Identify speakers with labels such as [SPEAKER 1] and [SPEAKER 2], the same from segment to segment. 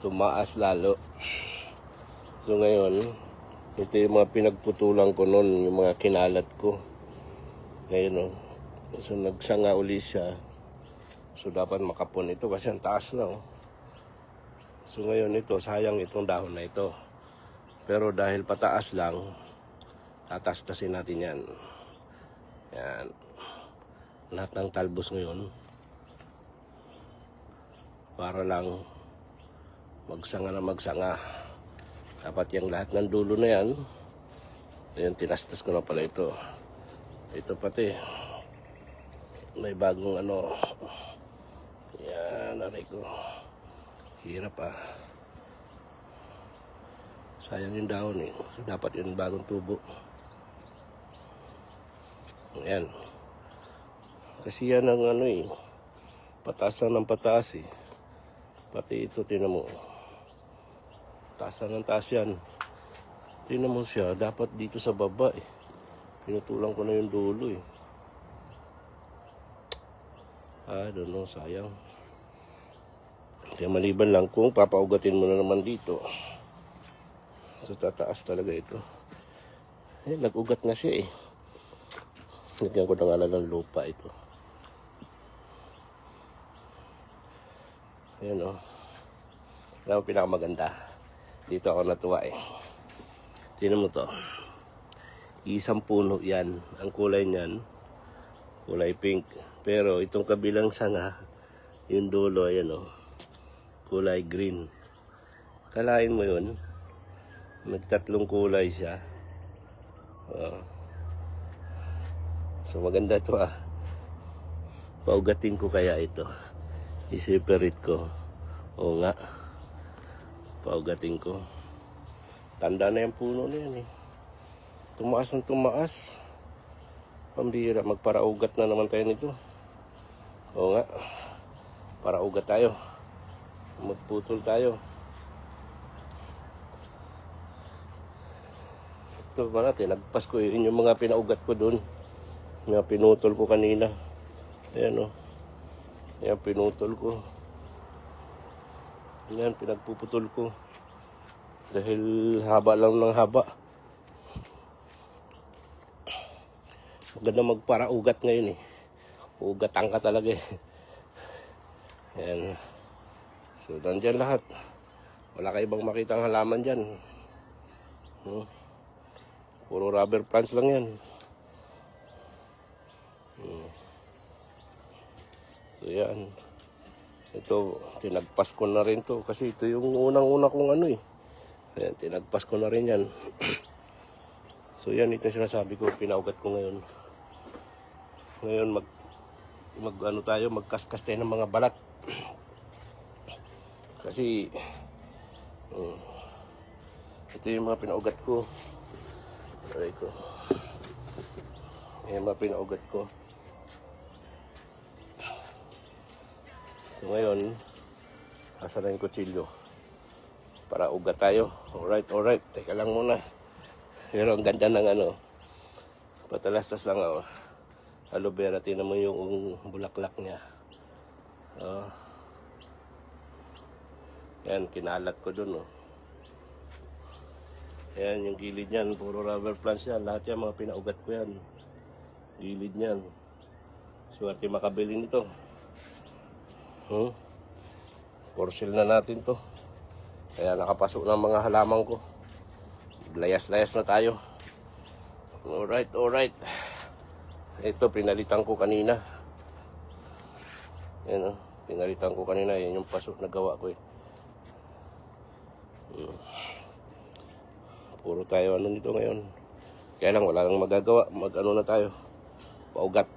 [SPEAKER 1] tumaas lalo. So ngayon, ito yung mga pinagputulan ko noon, yung mga kinalat ko. Ngayon, oh. So nagsanga uli siya. So dapat makapon ito kasi ang taas na. Oh. So ngayon ito, sayang itong dahon na ito. Pero dahil pataas lang, tatastasin natin yan. Yan. Lahat ng talbos ngayon, para lang magsanga na magsanga. Dapat yung lahat ng dulo na yan. Ayan, tinastas ko na pala ito. Ito pati. May bagong ano. Yan, aray ko. Hirap ah. Sayang yung dahon eh. So, dapat yung bagong tubo. Ayan. Kasi yan ang ano eh. Pataas lang ng pataas eh. Pati ito, tinan mo. Taas lang ng taas yan. Tinan mo siya. Dapat dito sa baba eh. Pinutulang ko na yung dulo eh. I don't know, sayang. Kaya maliban lang kung papaugatin mo na naman dito. So tataas talaga ito. Eh, nag-ugat na siya eh. Lagyan ko na nga lang ng lupa ito. Ayan o. Alam mo pinakamaganda. Dito ako natuwa eh. Tingnan mo to. Isang puno yan. Ang kulay niyan, kulay pink. Pero itong kabilang sanga, yung dulo, ayan o. Kulay green. Kalain mo yun. Nagtatlong kulay siya. So maganda to ah. Paugatin ko kaya ito. I-separate ko. Oo nga. Paugatin ko. Tanda na yung puno na yan eh. Tumaas ng tumaas. Pambira. Magparaugat na naman tayo nito. Oo nga. Paraugat tayo. Magputol tayo. Ito ba natin? Nagpas ko yun yung mga pinaugat ko doon. Mga pinutol ko kanina. Ayan o. Ayan, pinutol ko. Ayan, pinagpuputol ko. Dahil haba lang ng haba. Maganda magparaugat ngayon eh. Ugatan ka talaga eh. Ayan. So, nandyan lahat. Wala ka ibang makitang halaman dyan. Puro rubber plants lang yan. So, yan. Ito, tinagpas ko na rin to. Kasi ito yung unang-una kong ano eh. Ayan, tinagpas ko na rin yan. So, yan. Ito yung sinasabi ko. Pinaugat ko ngayon. Ngayon, ano tayo, magkaskas tayo ng mga balat. Kasi, ito yung mga pinaugat ko. Aray ko. Ayan, mga pinaugat ko. So ngayon, asa na yung kutsilyo para ugat tayo. Alright. Teka lang muna. Pero ang ganda ng ano. Patalastas lang ako. Aloe vera, tinan mo yung bulaklak niya. Yan, kinalat ko dun. Yan, yung gilid niyan. Puro rubber plants yan. Lahat yan, mga pinaugat ko yan. Gilid niyan. Swerte makabili nito. For sale na natin to. Kaya nakapasok ng mga halaman ko. Layas-layas na tayo. Alright. Ito, pinalitan ko kanina. Yan o. Pinalitan ko kanina. Yan yung pasok na gawa ko eh. Puro tayo ano nito ngayon. Kaya lang wala kang magagawa. Mag-ano na tayo. Paugat.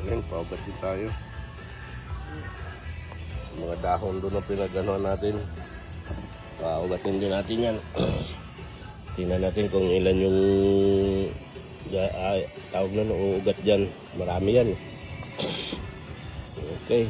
[SPEAKER 1] Ngayon, paugatin tayo. Mga dahon doon ang pinaganoan natin. Paugatin din natin yan. Tingnan natin kung ilan yung tawag na uugat dyan. Marami yan. Okay.